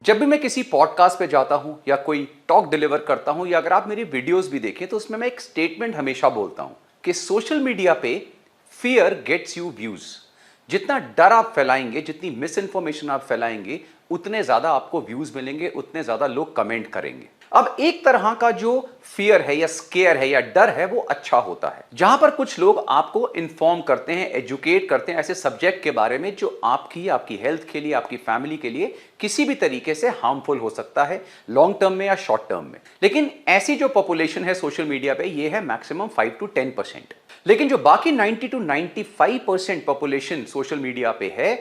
जब भी मैं किसी पॉडकास्ट पे जाता हूं या कोई टॉक डिलीवर करता हूं या अगर आप मेरी वीडियोस भी देखें तो उसमें मैं एक स्टेटमेंट हमेशा बोलता हूं कि सोशल मीडिया पे फियर गेट्स यू व्यूज। जितना डर आप फैलाएंगे, जितनी मिस इन्फॉर्मेशन आप फैलाएंगे, उतने ज्यादा आपको व्यूज मिलेंगे, उतने ज्यादा लोग कमेंट करेंगे। अब एक तरह का जो फियर है या स्केयर है या डर है वो अच्छा होता है, जहां पर कुछ लोग आपको इन्फॉर्म करते हैं, एजुकेट करते हैं ऐसे सब्जेक्ट के बारे में जो आपकी हेल्थ के लिए, आपकी फैमिली के लिए किसी भी तरीके से हार्मफुल हो सकता है, लॉन्ग टर्म में या शॉर्ट टर्म में। लेकिन ऐसी जो पॉपुलेशन है सोशल मीडिया पे ये है मैक्सिमम 5 to 10%। लेकिन जो बाकी 90 to 95% पॉपुलेशन सोशल मीडिया पे है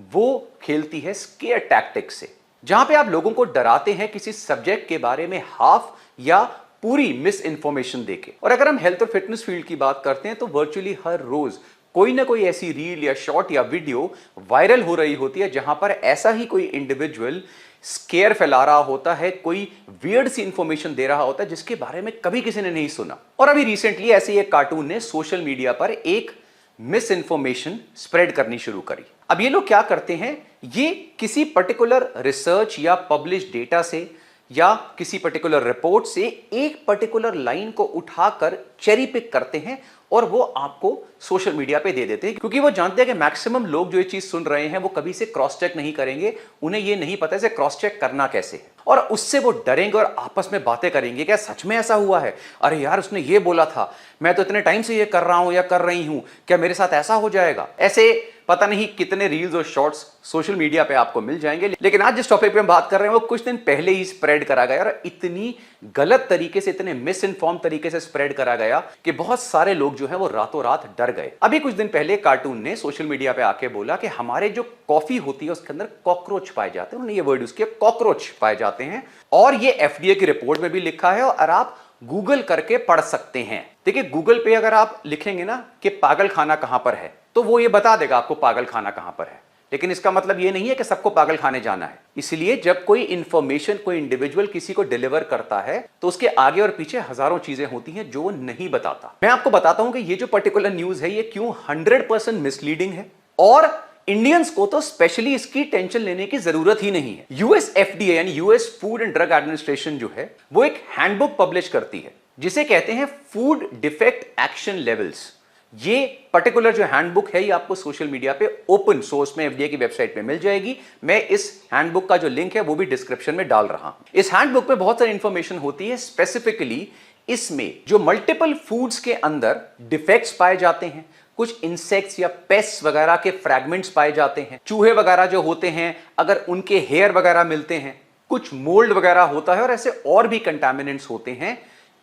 वो खेलती है स्केयर टैक्टिक्स से, जहां पे आप लोगों को डराते हैं किसी सब्जेक्ट के बारे में हाफ या पूरी मिस इंफॉर्मेशन देके। और अगर हम हेल्थ और फिटनेस फील्ड की बात करते हैं तो वर्चुअली हर रोज कोई ना कोई ऐसी रील या शॉर्ट या वीडियो वायरल हो रही होती है जहां पर ऐसा ही कोई इंडिविजुअल स्केयर फैला रहा होता है, कोई वियर्ड सी इंफॉर्मेशन दे रहा होता है जिसके बारे में कभी किसी ने नहीं सुना। और अभी रिसेंटली ऐसे ही एक कार्टून ने सोशल मीडिया पर एक मिस इंफॉर्मेशन स्प्रेड करनी शुरू करी। अब ये लोग क्या करते हैं, ये किसी पर्टिकुलर रिसर्च या पब्लिश डेटा से या किसी पर्टिकुलर रिपोर्ट से एक पर्टिकुलर लाइन को उठाकर चेरी पिक करते हैं और वो आपको सोशल मीडिया पे दे देते हैं, क्योंकि वो जानते हैं कि मैक्सिमम लोग जो ये चीज सुन रहे हैं वो कभी से क्रॉस चेक नहीं करेंगे, उन्हें ये नहीं पता है क्रॉस चेक करना कैसे है, और उससे वो डरेंगे और आपस में बातें करेंगे, क्या सच में ऐसा हुआ है, अरे यार उसने ये बोला था, मैं तो इतने टाइम से ये कर रहा हूं या कर रही हूं, क्या मेरे साथ ऐसा हो जाएगा। ऐसे पता नहीं कितने रील्स और शॉर्ट्स सोशल मीडिया पे आपको मिल जाएंगे। लेकिन आज जिस टॉपिक पे हम बात कर रहे हैं वो कुछ दिन पहले ही स्प्रेड करा गया और इतनी गलत तरीके से, इतने मिस इन्फॉर्म तरीके से स्प्रेड करा गया कि बहुत सारे लोग जो है वो रातों रात डर गए। अभी कुछ दिन पहले कार्टून ने सोशल मीडिया पे आके बोला कि हमारे जो कॉफी होती है उसके अंदर कॉकरोच पाए जाते हैं, उन्होंने ये वर्ड यूज किया, कॉकरोच पाए जाते हैं, और ये एफडीए की रिपोर्ट में भी लिखा है और आप गूगल करके पढ़ सकते हैं। देखिए गूगल पे अगर आप लिखेंगे ना कि पागल खाना कहां पर है तो वो ये बता देगा आपको पागल खाना कहां पर है, लेकिन इसका मतलब ये नहीं है कि सबको पागल खाने जाना है। इसलिए जब कोई इंफॉर्मेशन कोई इंडिविजुअल किसी को डिलीवर करता है तो उसके आगे और पीछे हजारों चीजें होती हैं जो वो नहीं बताता। मैं आपको बताता हूं कि ये जो पर्टिकुलर न्यूज है ये क्यों 100% मिसलीडिंग है, और इंडियंस को तो स्पेशली इसकी टेंशन लेने की जरूरत ही नहीं है। यूएस एफडीए यानी US food and drug administration जो है वो एक हैंडबुक पब्लिश करती है जिसे कहते हैं फूड डिफेक्ट एक्शन लेवल्स। ये पर्टिकुलर जो हैंडबुक है ये आपको सोशल मीडिया पे ओपन सोर्स में एफडीए की वेबसाइट पे मिल जाएगी। मैं इस हैंडबुक का जो लिंक है वो भी डिस्क्रिप्शन में डाल रहा हूं। इस हैंडबुक में बहुत सारी इंफॉर्मेशन होती है, स्पेसिफिकली इसमें जो मल्टीपल फूड्स के अंदर डिफेक्ट्स पाए जाते हैं, कुछ इंसेक्ट्स या पेस्ट वगैरह के फ्रैगमेंट्स पाए जाते हैं, चूहे वगैरह जो होते हैं अगर उनके हेयर वगैरह मिलते हैं, कुछ मोल्ड वगैरह होता है और ऐसे और भी कंटामिनेंट्स होते हैं,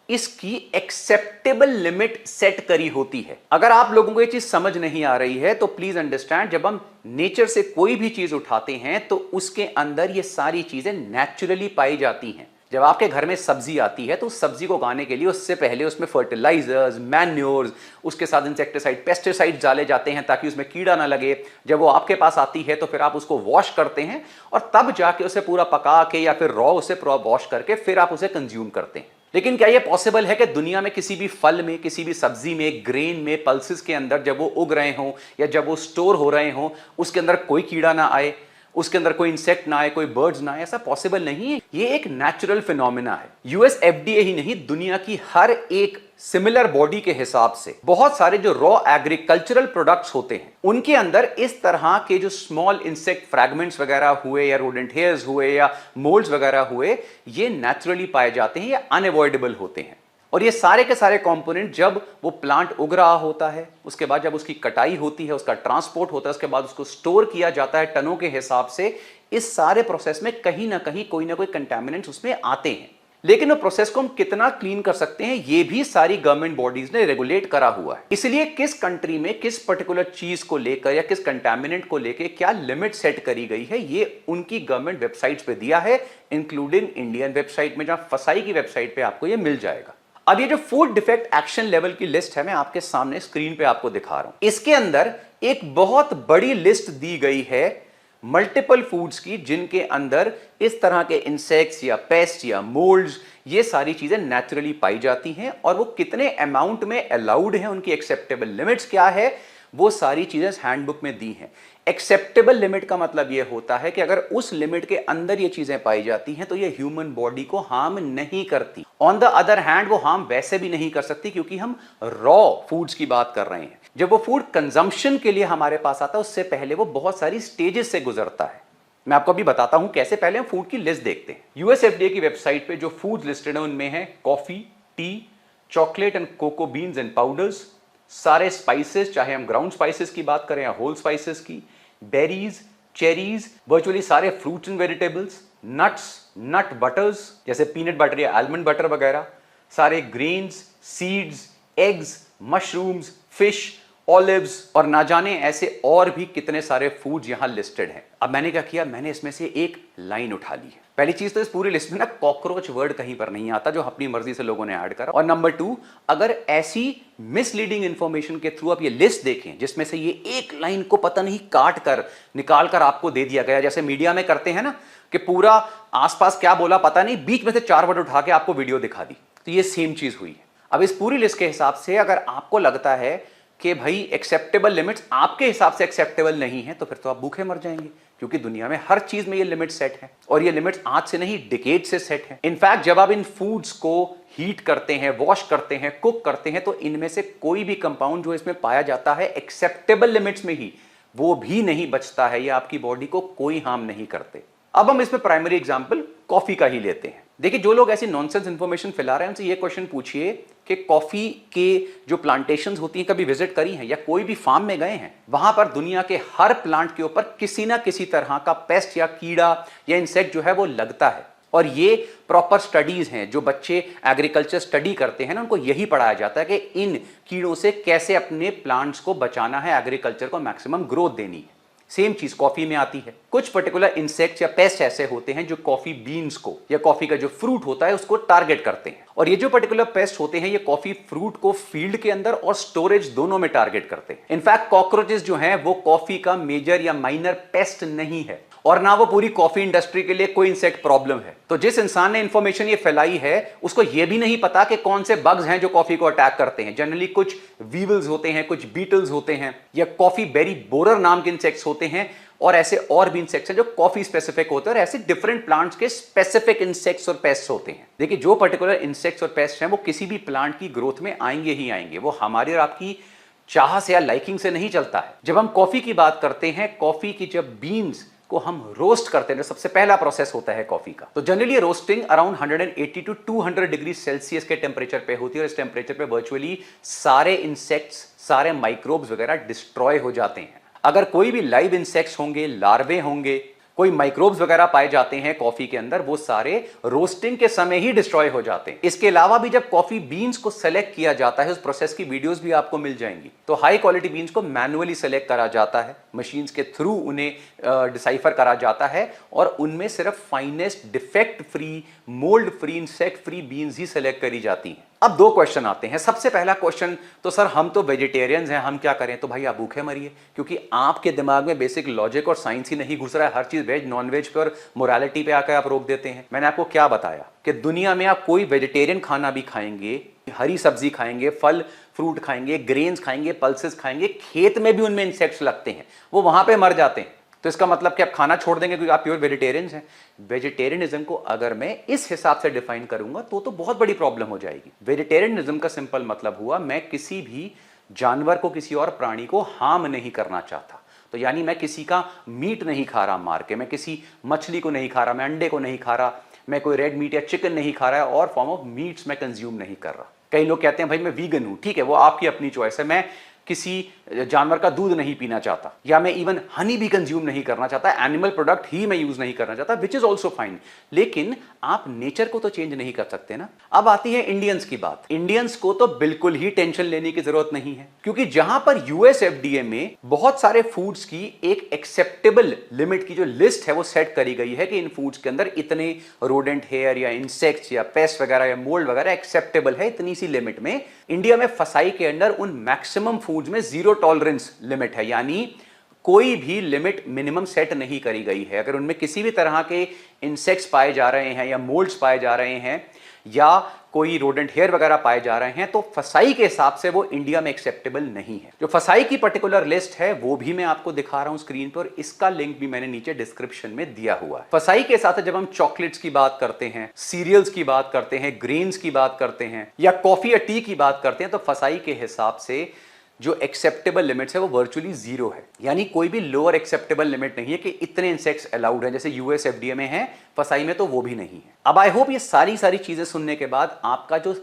इसकी एक्सेप्टेबल लिमिट सेट करी होती है। अगर आप लोगों को ये चीज समझ नहीं आ रही है तो प्लीज अंडरस्टैंड, जब हम नेचर से कोई भी चीज उठाते हैं तो उसके अंदर ये सारी चीजें नेचुरली पाई जाती हैं। जब आपके घर में सब्जी आती है तो उस सब्जी को उगाने के लिए उससे पहले उसमें फर्टिलाइजर्स, मैन्योर्स, उसके साथ इंसेक्टिसाइड, पेस्टिसाइड डाले जाते हैं ताकि उसमें कीड़ा ना लगे। जब वो आपके पास आती है तो फिर आप उसको वॉश करते हैं और तब जाके उसे पूरा पका के या फिर रॉ उसे वॉश करके फिर आप उसे कंज्यूम करते हैं। लेकिन क्या यह पॉसिबल है कि दुनिया में किसी भी फल में, किसी भी सब्जी में, ग्रेन में, पल्सेस के अंदर जब वो उग रहे हों या जब वो स्टोर हो रहे हों उसके अंदर कोई कीड़ा ना आए, उसके अंदर कोई इंसेक्ट ना आए, कोई बर्ड्स ना आए? ऐसा पॉसिबल नहीं है। ये एक नेचुरल फिनोमिना है। यूएस एफडीए ही नहीं, दुनिया की हर एक सिमिलर बॉडी के हिसाब से बहुत सारे जो रॉ एग्रीकल्चरल प्रोडक्ट्स होते हैं उनके अंदर इस तरह के जो स्मॉल इंसेक्ट फ्रैगमेंट्स वगैरह हुए या रोडेंट हेयर्स हुए या मोल्ड्स वगैरह हुए, ये नेचुरली पाए जाते हैं, ये अनअवॉइडेबल होते हैं। और ये सारे के सारे कंपोनेंट जब वो प्लांट उग रहा होता है, उसके बाद जब उसकी कटाई होती है, उसका ट्रांसपोर्ट होता है, उसके बाद उसको स्टोर किया जाता है टनों के हिसाब से, इस सारे प्रोसेस में कहीं ना कोई कंटामिनेंट्स उसमें आते हैं। लेकिन वो प्रोसेस को हम कितना क्लीन कर सकते हैं ये भी सारी गवर्नमेंट बॉडीज ने रेगुलेट करा हुआ है। इसलिए किस कंट्री में किस पर्टिकुलर चीज को लेकर या किस कंटामिनेंट को लेकर क्या लिमिट सेट करी गई है ये उनकी गवर्नमेंट वेबसाइट्स पे दिया है, इंक्लूडिंग इंडियन वेबसाइट में, जहां फसाई की वेबसाइट पे आपको ये मिल जाएगा। अब ये जो फूड डिफेक्ट एक्शन लेवल की लिस्ट है मैं आपके सामने स्क्रीन पे आपको दिखा रहा हूं। इसके अंदर एक बहुत बड़ी लिस्ट दी गई है मल्टीपल फूड्स की जिनके अंदर इस तरह के इंसेक्ट्स या पेस्ट या मोल्ड्स ये सारी चीजें नेचुरली पाई जाती हैं, और वो कितने अमाउंट में अलाउड है, उनकी एक्सेप्टेबल लिमिट्स क्या है, वो सारी चीजें हैंडबुक में दी हैं। एक्सेप्टेबल लिमिट का मतलब यह होता है कि अगर उस लिमिट के अंदर ये चीजें पाई जाती हैं तो ये ह्यूमन बॉडी को हार्म नहीं करती। ऑन द अदर हैंड वो हार्म वैसे भी नहीं कर सकती क्योंकि हम रॉ फूड्स की बात कर रहे हैं। जब वो फूड कंजम्पशन के लिए हमारे पास आता है उससे पहले वो बहुत सारी स्टेजेस से गुजरता है। मैं आपको अभी बताता हूं कैसे। पहले हम फूड की लिस्ट देखते हैं। यूएस एफडीए की वेबसाइट पे जो फूड्स लिस्टेड है उनमें है coffee, tea, chocolate and cocoa beans and powders, सारे स्पाइसेस, चाहे हम ग्राउंड स्पाइसेस की बात करें या होल स्पाइसेस की, बेरीज, चेरीज, वर्चुअली सारे fruits and vegetables, nuts, nut butters जैसे पीनट बटर या आलमंड बटर वगैरह, सारे grains, seeds, eggs, mushrooms, fish, olives और ना जाने ऐसे और भी कितने सारे फूड्स यहां लिस्टेड हैं। अब मैंने क्या किया, मैंने इसमें से एक लाइन उठा ली है। पहली चीज तो इस पूरी लिस्ट में ना कॉकरोच वर्ड कहीं पर नहीं आता जो अपनी मर्जी से लोगों ने ऐड करा। और नंबर 2, अगर ऐसी मिसलीडिंग इंफॉर्मेशन के थ्रू आप ये लिस्ट देखें जिसमें से ये एक लाइन को पता नहीं काट कर निकाल कर आपको दे दिया गया, जैसे मीडिया में करते हैं ना कि पूरा आसपास क्या बोला पता नहीं, बीच में से 4 वर्ड उठा के आपको वीडियो दिखा दी, तो ये सेम चीज हुई है। अब इस पूरी लिस्ट के हिसाब से अगर आपको लगता है कि भाई एक्सेप्टेबल लिमिट्स आपके हिसाब से एक्सेप्टेबल नहीं है तो फिर तो आप भूखे मर जाएंगे, क्योंकि दुनिया में हर चीज में ये लिमिट सेट है और ये लिमिट्स आज से नहीं डिकेड से सेट है। इनफैक्ट जब आप इन फूड्स को हीट करते हैं, वॉश करते हैं, कुक करते हैं तो इनमें से कोई भी कंपाउंड जो इसमें पाया जाता है एक्सेप्टेबल लिमिट्स में ही, वो भी नहीं बचता है या आपकी बॉडी को कोई हार्म नहीं करते। अब हम इसमें प्राइमरी एग्जाम्पल कॉफी का ही लेते हैं। देखिए, जो लोग ऐसी नॉनसेंस इंफॉर्मेशन फैला रहे हैं उनसे ये क्वेश्चन पूछिए कि कॉफी के जो प्लांटेशंस होती हैं कभी विजिट करी हैं या कोई भी फार्म में गए हैं? वहां पर दुनिया के हर प्लांट के ऊपर किसी ना किसी तरह का पेस्ट या कीड़ा या इंसेक्ट जो है वो लगता है। और ये प्रॉपर स्टडीज हैं, जो बच्चे एग्रीकल्चर स्टडी करते हैं ना उनको यही पढ़ाया जाता है कि इन कीड़ों से कैसे अपने प्लांट्स को बचाना है, एग्रीकल्चर को मैक्सिमम ग्रोथ देनी है। सेम चीज कॉफी में आती है। कुछ पर्टिकुलर इंसेक्ट्स या पेस्ट ऐसे होते हैं जो कॉफी बीन्स को या कॉफी का जो फ्रूट होता है उसको टारगेट करते हैं, और ये जो पर्टिकुलर पेस्ट होते हैं ये कॉफी फ्रूट को फील्ड के अंदर और स्टोरेज दोनों में टारगेट करते हैं। इनफैक्ट कॉकरोचेस जो हैं वो कॉफी का मेजर या माइनर पेस्ट नहीं है और ना वो पूरी कॉफी इंडस्ट्री के लिए कोई इंसेक्ट प्रॉब्लम है। तो जिस इंसान ने इंफॉर्मेशन ये फैलाई है उसको ये भी नहीं पता कि कौन से बग्स हैं जो कॉफी को अटैक करते हैं। जनरली कुछ वीवल्स होते हैं, कुछ बीटल्स होते हैं या कॉफी बेरी बोरर नाम के इंसेक्ट्स होते हैं, और ऐसे और भी इंसेक्ट्स हैं जो कॉफी स्पेसिफिक होते हैं, और ऐसे डिफरेंट प्लांट्स के स्पेसिफिक इंसेक्ट्स और पेस्ट्स होते हैं। देखिए, जो पर्टिकुलर इंसेक्ट्स और पेस्ट हैं वो किसी भी प्लांट की ग्रोथ में आएंगे ही आएंगे, वो हमारी और आपकी चाह से या लाइकिंग से नहीं चलता है। जब हम कॉफी की बात करते हैं, कॉफी की जब बीन्स को हम रोस्ट करते हैं, सबसे पहला प्रोसेस होता है कॉफी का, तो generally roasting around 180 to 200 degree Celsius के टेम्परेचर पे होती है, और इस टेम्परेचर पे वर्चुअली सारे इंसेक्ट्स, सारे माइक्रोब्स वगैरह डिस्ट्रॉय हो जाते हैं। अगर कोई भी लाइव इंसेक्ट्स होंगे, लार्वे होंगे, कोई माइक्रोब्स वगैरह पाए जाते हैं कॉफी के अंदर, वो सारे रोस्टिंग के समय ही डिस्ट्रॉय हो जाते हैं। इसके अलावा भी जब कॉफी बीन्स को सेलेक्ट किया जाता है, उस प्रोसेस की वीडियोस भी आपको मिल जाएंगी। तो हाई क्वालिटी बीन्स को मैनुअली सेलेक्ट करा जाता है, मशीन्स के थ्रू उन्हें डिसाइफर करा जाता है, और उनमें सिर्फ finest, defect free, mould free, insect free beans ही सेलेक्ट करी जाती हैं। अब 2 क्वेश्चन आते हैं। सबसे पहला क्वेश्चन, तो सर हम तो वेजिटेरियंस हैं, हम क्या करें? तो भाई आप भूखे मरिए, क्योंकि आपके दिमाग में बेसिक लॉजिक और साइंस ही नहीं घुस रहा है। हर चीज वेज नॉन वेज पे और मोरालिटी पे आकर आप रोक देते हैं। मैंने आपको क्या बताया कि दुनिया में आप कोई वेजिटेरियन खाना भी खाएंगे, हरी सब्जी खाएंगे, फल फ्रूट खाएंगे, ग्रेन्स खाएंगे, पल्सेस खाएंगे, खेत में भी उनमें इंसेक्ट्स लगते हैं, वो वहां पे मर जाते हैं। तो इसका मतलब कि आप खाना छोड़ देंगे क्योंकि आप प्योर वेजिटेरियंस हैं? वेजिटेरियनिज्म को अगर मैं इस हिसाब से डिफाइन करूंगा तो बहुत बड़ी प्रॉब्लम हो जाएगी। वेजिटेरियनिज्म का सिंपल मतलब हुआ मैं किसी भी जानवर को, किसी और प्राणी को हार्म नहीं करना चाहता। तो यानी मैं किसी का मीट नहीं खा रहा मार के, मैं किसी मछली को नहीं खा रहा, मैं अंडे को नहीं खा रहा, मैं कोई रेड मीट या चिकन नहीं खा रहा है, और फॉर्म ऑफ मीट्स मैं कंज्यूम नहीं कर रहा। कई लोग कहते हैं भाई मैं वीगन हूं, ठीक है, वो आपकी अपनी चॉइस है। मैं किसी जानवर का दूध नहीं पीना चाहता, या मैं इवन हनी भी कंज्यूम नहीं करना चाहता, एनिमल प्रोडक्ट ही मैं यूज नहीं करना चाहता, विच इज ऑल्सो फाइन। लेकिन आप नेचर को तो चेंज नहीं कर सकते ना। अब आती है इंडियंस की बात। इंडियंस को तो बिल्कुल ही टेंशन लेने की जरूरत नहीं है, क्योंकि जहां पर यूएस एफडीए में बहुत सारे फूड्स की एक एक्सेप्टेबल लिमिट की जो लिस्ट है वो सेट करी गई है कि इन फूड्स के अंदर इतने रोडेंट हेयर या इंसेक्ट्स या पेस्ट वगैरह या मोल्ड वगैरह एक्सेप्टेबल है, इतनी सी लिमिट में। इंडिया में फसाई के अंडर उन मैक्सिमम फूड्स में 0 टॉलरेंस लिमिट है, यानी कोई भी लिमिट मिनिमम सेट नहीं करी गई है। अगर उनमें किसी भी तरह के इंसेक्ट्स पाए जा रहे हैं या मोल्ड्स पाए जा रहे हैं या कोई रोडेंट हेयर वगैरह पाए जा रहे हैं, तो फसाई के हिसाब से वो इंडिया में एक्सेप्टेबल नहीं है। जो फसाई की पर्टिकुलर लिस्ट है वो भी मैं आपको दिखा रहा हूं स्क्रीन पर, इसका लिंक भी मैंने नीचे डिस्क्रिप्शन में दिया हुआ है। फसाई के साथ जब हम चॉकलेट्स की बात करते हैं, सीरियल्स की बात करते हैं, ग्रेन्स की बात करते हैं या कॉफी या टी की बात करते हैं, तो फसाई के हिसाब से जो एक्सेप्टेबल लिमिट्स है वो वर्चुअली जीरो है। यानी कोई भी लोअर एक्सेप्टेबल लिमिट नहीं है कि इतने इंसेक्ट्स अलाउड है, जैसे यूएस एफडीए में है, फसाई में तो वो भी नहीं है। अब आई होप ये सारी चीजें सुनने के बाद आपका जो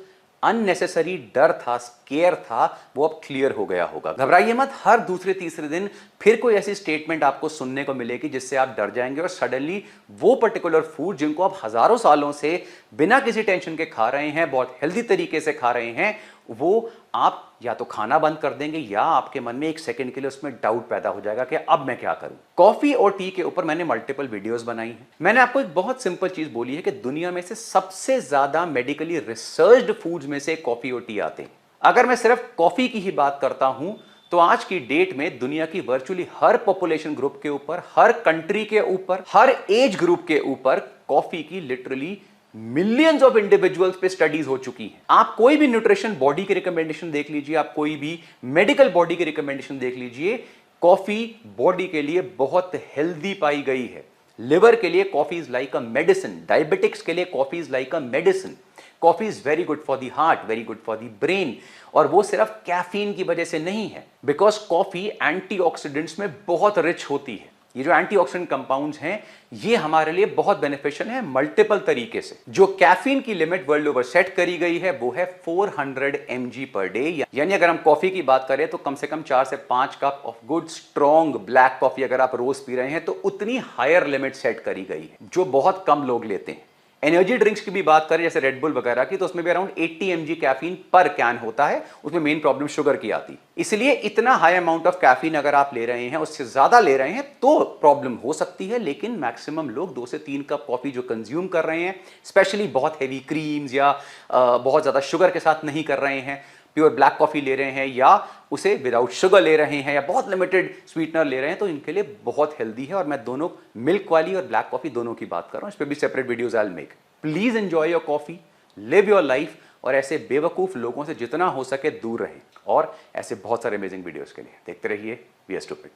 अननेसेसरी डर था, स्केयर था, वो अब क्लियर हो गया होगा। घबराइए मत, हर दूसरे तीसरे दिन फिर कोई ऐसी स्टेटमेंट आपको सुनने को मिलेगी जिससे आप डर जाएंगे और सडनली वो पर्टिकुलर फूड जिनको आप हजारों सालों से बिना किसी टेंशन के खा रहे हैं, बहुत हेल्दी तरीके से खा रहे हैं, वो आप या तो खाना बंद कर देंगे या आपके मन में एक सेकंड के लिए उसमें डाउट पैदा हो जाएगा कि अब मैं क्या करूं। कॉफी और टी के ऊपर मैंने मल्टीपल वीडियोस बनाई हैं। मैंने आपको एक बहुत सिंपल चीज बोली है कि दुनिया में से सबसे ज्यादा मेडिकली रिसर्च्ड फूड्स में से कॉफी और टी आते हैं। अगर मैं सिर्फ कॉफी की ही बात करता हूं तो आज की डेट में दुनिया की वर्चुअली हर पॉपुलेशन ग्रुप के ऊपर, हर कंट्री के ऊपर, हर एज ग्रुप के ऊपर कॉफी की लिटरली मिलियंस ऑफ इंडिविजुअल्स पे स्टडीज हो चुकी हैं। आप कोई भी न्यूट्रिशन बॉडी की रिकमेंडेशन देख लीजिए, आप कोई भी मेडिकल बॉडी की रिकमेंडेशन देख लीजिए, कॉफी बॉडी के लिए बहुत हेल्दी पाई गई है। लिवर के लिए coffee is like a medicine, diabetics के लिए coffee is like a medicine, coffee is very good for the heart, very good for the brain. और वो सिर्फ कैफीन की वजह से नहीं है, बिकॉज कॉफी एंटीऑक्सीडेंट्स में बहुत रिच होती है। ये जो एंटीऑक्सीडेंट कंपाउंड्स हैं ये हमारे लिए बहुत बेनिफिशियल है मल्टीपल तरीके से। जो कैफीन की लिमिट वर्ल्ड ओवर सेट करी गई है वो है 400 mg पर डे, यानी अगर हम कॉफी की बात करें तो कम से कम 4 से 5 cup of good strong black coffee अगर आप रोज पी रहे हैं तो उतनी हायर लिमिट सेट करी गई है, जो बहुत कम लोग लेते हैं। एनर्जी ड्रिंक्स की भी बात करें जैसे रेड बुल वगैरह की, तो उसमें भी अराउंड 80 mg कैफीन पर कैन होता है। उसमें मेन प्रॉब्लम शुगर की आती, इसलिए इतना हाई अमाउंट ऑफ कैफीन अगर आप ले रहे हैं, उससे ज्यादा ले रहे हैं तो प्रॉब्लम हो सकती है। लेकिन मैक्सिमम लोग 2 से 3 कप कॉफी जो कंज्यूम कर रहे हैं, स्पेशली बहुत हेवी क्रीम्स या बहुत ज्यादा शुगर के साथ नहीं कर रहे हैं, प्योर ब्लैक कॉफी ले रहे हैं या उसे विदाउट शुगर ले रहे हैं या बहुत लिमिटेड स्वीटनर ले रहे हैं, तो इनके लिए बहुत हेल्दी है। और मैं दोनों मिल्क वाली और ब्लैक कॉफी दोनों की बात कर रहा हूं, इस पर भी separate videos I will make. Please enjoy your coffee, live your life, और ऐसे बेवकूफ लोगों से जितना हो सके दूर रहें। और ऐसे बहुत सारे अमेजिंग वीडियोस के लिए देखते रहिए वी आर स्टूपिड।